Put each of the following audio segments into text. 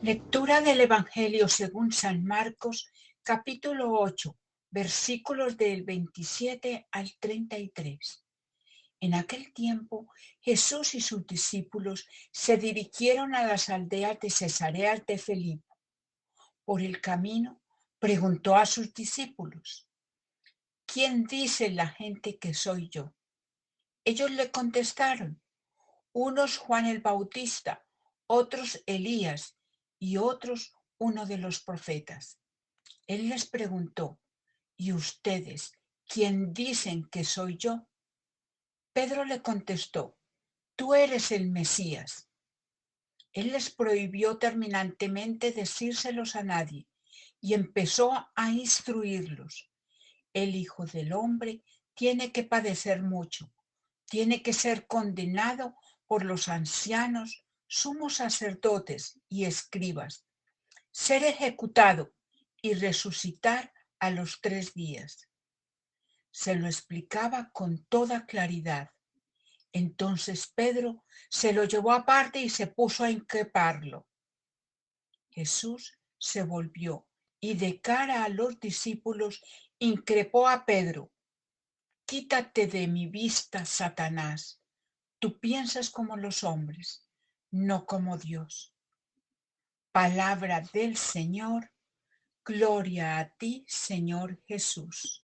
Lectura del Evangelio según San Marcos, capítulo 8, versículos del 27 al 33. En aquel tiempo, Jesús y sus discípulos se dirigieron a las aldeas de Cesarea de Filipo. Por el camino, preguntó a sus discípulos: ¿Quién dice la gente que soy yo? Ellos le contestaron: unos Juan el Bautista, otros Elías y otros uno de los profetas. Él les preguntó: ¿y ustedes quién dicen que soy yo? Pedro le contestó: tú eres el Mesías. Él les prohibió terminantemente decírselos a nadie y empezó a instruirlos. El Hijo del Hombre tiene que padecer mucho, tiene que ser condenado por los ancianos, sumos sacerdotes y escribas, ser ejecutado y resucitar a los 3 días. Se lo explicaba con toda claridad. Entonces Pedro se lo llevó aparte y se puso a increparlo. Jesús se volvió y de cara a los discípulos increpó a Pedro: quítate de mi vista, Satanás. Tú piensas como los hombres, no como Dios. Palabra del Señor. Gloria a ti, Señor Jesús.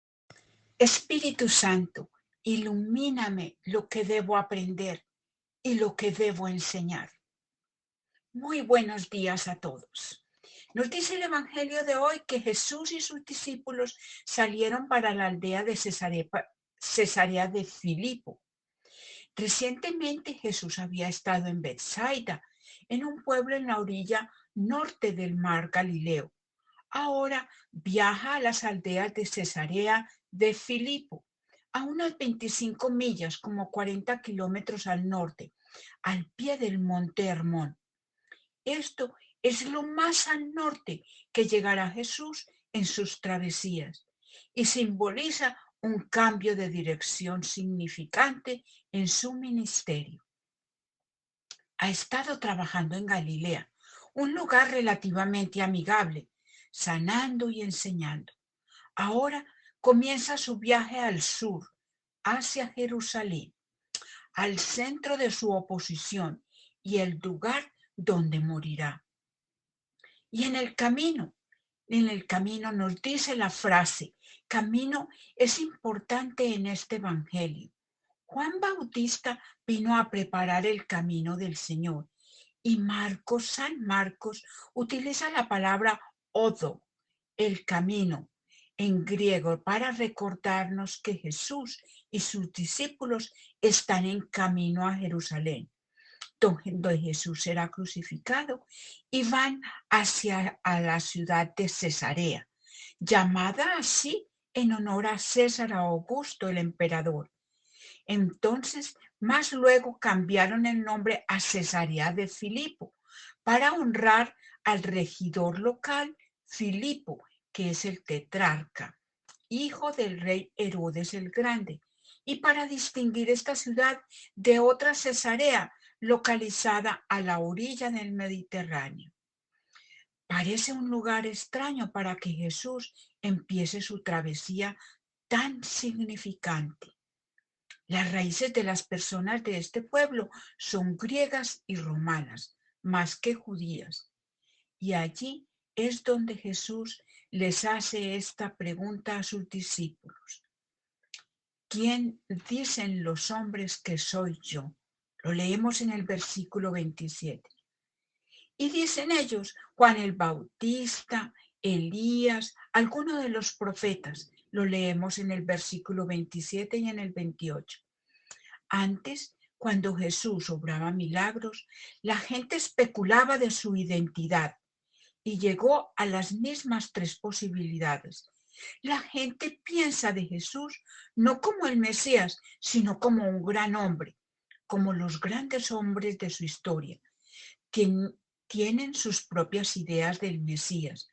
Espíritu Santo, ilumíname lo que debo aprender y lo que debo enseñar. Muy buenos días a todos. Nos dice el Evangelio de hoy que Jesús y sus discípulos salieron para la aldea de Cesarea de Filipo. Recientemente Jesús había estado en Betsaida, en un pueblo en la orilla norte del mar Galileo. Ahora viaja a las aldeas de Cesarea de Filipo, a unas 25 millas, como 40 kilómetros al norte, al pie del monte Hermón. Esto es lo más al norte que llegará Jesús en sus travesías y simboliza un cambio de dirección significante en su ministerio. Ha estado trabajando en Galilea, un lugar relativamente amigable, sanando y enseñando. Ahora comienza su viaje al sur, hacia Jerusalén, al centro de su oposición y el lugar donde morirá. Y en el camino nos dice la frase: camino es importante en este evangelio. Juan Bautista vino a preparar el camino del Señor y San Marcos, utiliza la palabra odo, el camino, en griego, para recordarnos que Jesús y sus discípulos están en camino a Jerusalén, donde Jesús será crucificado, y van hacia la ciudad de Cesarea, llamada así en honor a César Augusto, el emperador. Entonces, más luego cambiaron el nombre a Cesarea de Filipo para honrar al regidor local Filipo, que es el tetrarca, hijo del rey Herodes el Grande, y para distinguir esta ciudad de otra Cesarea localizada a la orilla del Mediterráneo. Parece un lugar extraño para que Jesús empiece su travesía tan significante. Las raíces de las personas de este pueblo son griegas y romanas, más que judías. Y allí es donde Jesús les hace esta pregunta a sus discípulos: ¿quién dicen los hombres que soy yo? Lo leemos en el versículo 27. Y dicen ellos: Juan el Bautista, Elías, alguno de los profetas. Lo leemos en el versículo 27 y en el 28. Antes, cuando Jesús obraba milagros, la gente especulaba de su identidad y llegó a las mismas 3 posibilidades. La gente piensa de Jesús no como el Mesías, sino como un gran hombre, como los grandes hombres de su historia, que tienen sus propias ideas del Mesías.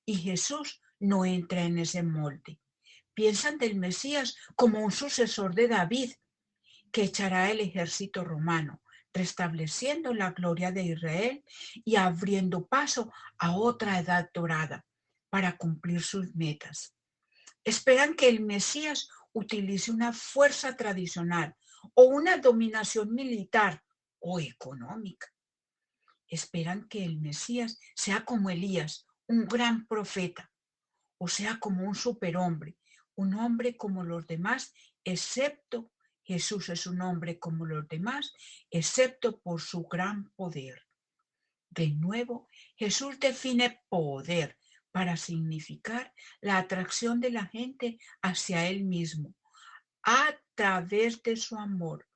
Y Jesús no entra en ese molde. Piensan del Mesías como un sucesor de David, que echará el ejército romano, restableciendo la gloria de Israel y abriendo paso a otra edad dorada para cumplir sus metas. Esperan que el Mesías utilice una fuerza tradicional o una dominación militar o económica. Esperan que el Mesías sea como Elías, un gran profeta, o sea como un superhombre, un hombre como los demás, excepto Jesús es un hombre como los demás, excepto por su gran poder. De nuevo, Jesús define poder para significar la atracción de la gente hacia Él mismo a través de su amor.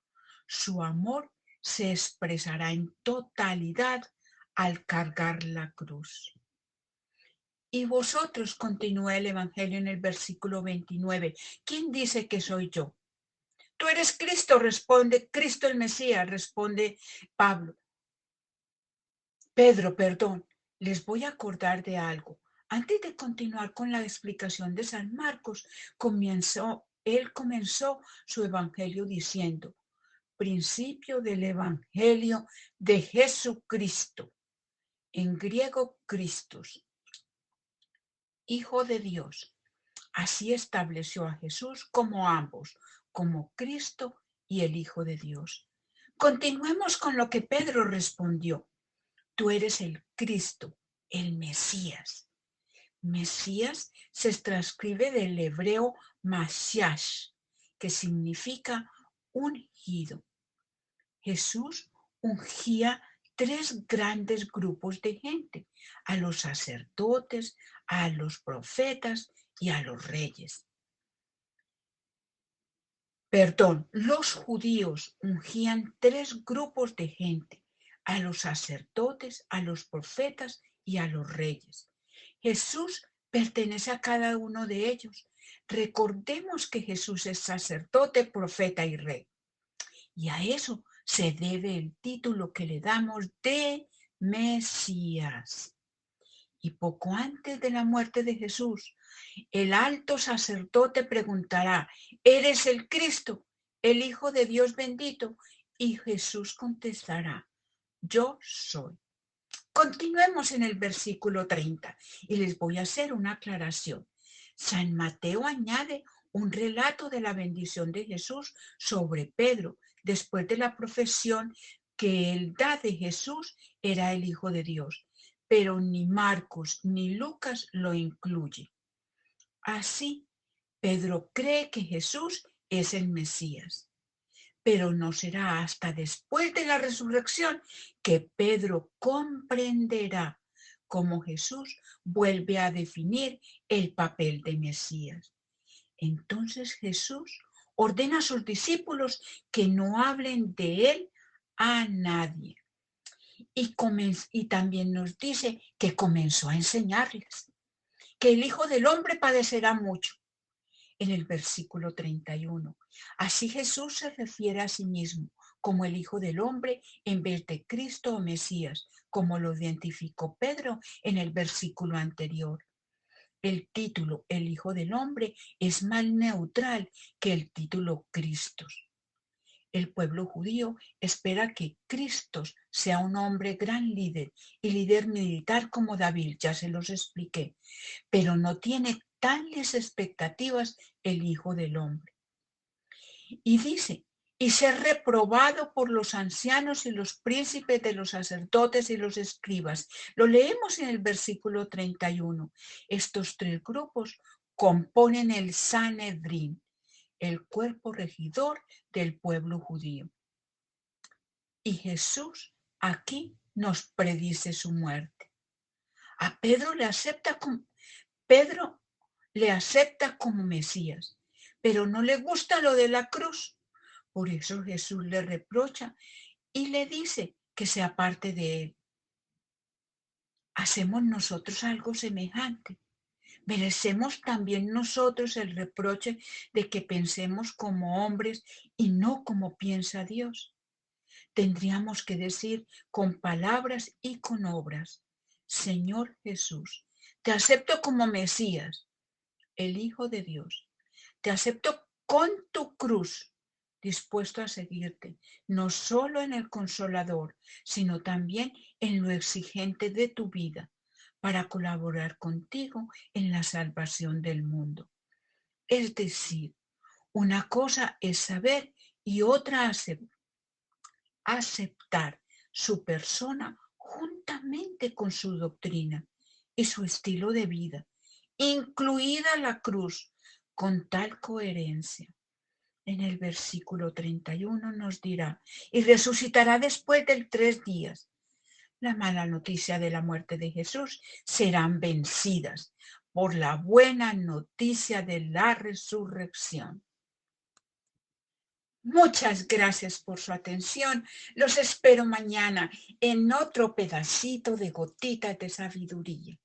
Su amor se expresará en totalidad al cargar la cruz. Y vosotros, continúa el Evangelio en el versículo 29, ¿quién dice que soy yo? Tú eres Cristo, responde, Cristo el Mesías, responde Pablo. Pedro, perdón, les voy a acordar de algo. Antes de continuar con la explicación de San Marcos, él comenzó su evangelio diciendo, principio del evangelio de Jesucristo, en griego Christos, Hijo de Dios. Así estableció a Jesús como ambos, como Cristo y el Hijo de Dios. Continuemos con lo que Pedro respondió. Tú eres el Cristo, el Mesías. Mesías se transcribe del hebreo Mashiach, que significa ungido. Jesús ungía tres grandes grupos de gente, a los sacerdotes, a los profetas y a los reyes. Los judíos ungían tres grupos de gente, a los sacerdotes, a los profetas y a los reyes. Jesús pertenece a cada uno de ellos. Recordemos que Jesús es sacerdote, profeta y rey. Y a eso se debe el título que le damos de Mesías. Y poco antes de la muerte de Jesús, el alto sacerdote preguntará, ¿eres el Cristo, el Hijo de Dios bendito? Y Jesús contestará, yo soy. Continuemos en el versículo 30 y les voy a hacer una aclaración. San Mateo añade un relato de la bendición de Jesús sobre Pedro después de la profesión que él da de Jesús era el Hijo de Dios, pero ni Marcos ni Lucas lo incluye. Así, Pedro cree que Jesús es el Mesías. Pero no será hasta después de la resurrección que Pedro comprenderá cómo Jesús vuelve a definir el papel de Mesías. Entonces Jesús ordena a sus discípulos que no hablen de él a nadie. Y también nos dice que comenzó a enseñarles que el Hijo del Hombre padecerá mucho. En el versículo 31. Así Jesús se refiere a sí mismo como el Hijo del Hombre en vez de Cristo o Mesías, como lo identificó Pedro en el versículo anterior. El título El Hijo del Hombre es más neutral que el título Cristo. El pueblo judío espera que Cristo sea un hombre gran líder y líder militar como David, ya se los expliqué, pero no tiene tales expectativas el Hijo del Hombre. Y dice, y ser reprobado por los ancianos y los príncipes de los sacerdotes y los escribas. Lo leemos en el versículo 31. Estos tres grupos componen el Sanedrín, el cuerpo regidor del pueblo judío. Y Jesús aquí nos predice su muerte. A Pedro le acepta como Mesías, pero no le gusta lo de la cruz. Por eso Jesús le reprocha y le dice que se aparte de él. ¿Hacemos nosotros algo semejante? ¿Merecemos también nosotros el reproche de que pensemos como hombres y no como piensa Dios? Tendríamos que decir con palabras y con obras, Señor Jesús, te acepto como Mesías, el Hijo de Dios. Te acepto con tu cruz, dispuesto a seguirte, no solo en el Consolador, sino también en lo exigente de tu vida, para colaborar contigo en la salvación del mundo. Es decir, una cosa es saber y otra aceptar su persona juntamente con su doctrina y su estilo de vida, incluida la cruz, con tal coherencia. En el versículo 31 nos dirá, y resucitará después de 3 días. La mala noticia de la muerte de Jesús serán vencidas por la buena noticia de la resurrección. Muchas gracias por su atención. Los espero mañana en otro pedacito de gotitas de sabiduría.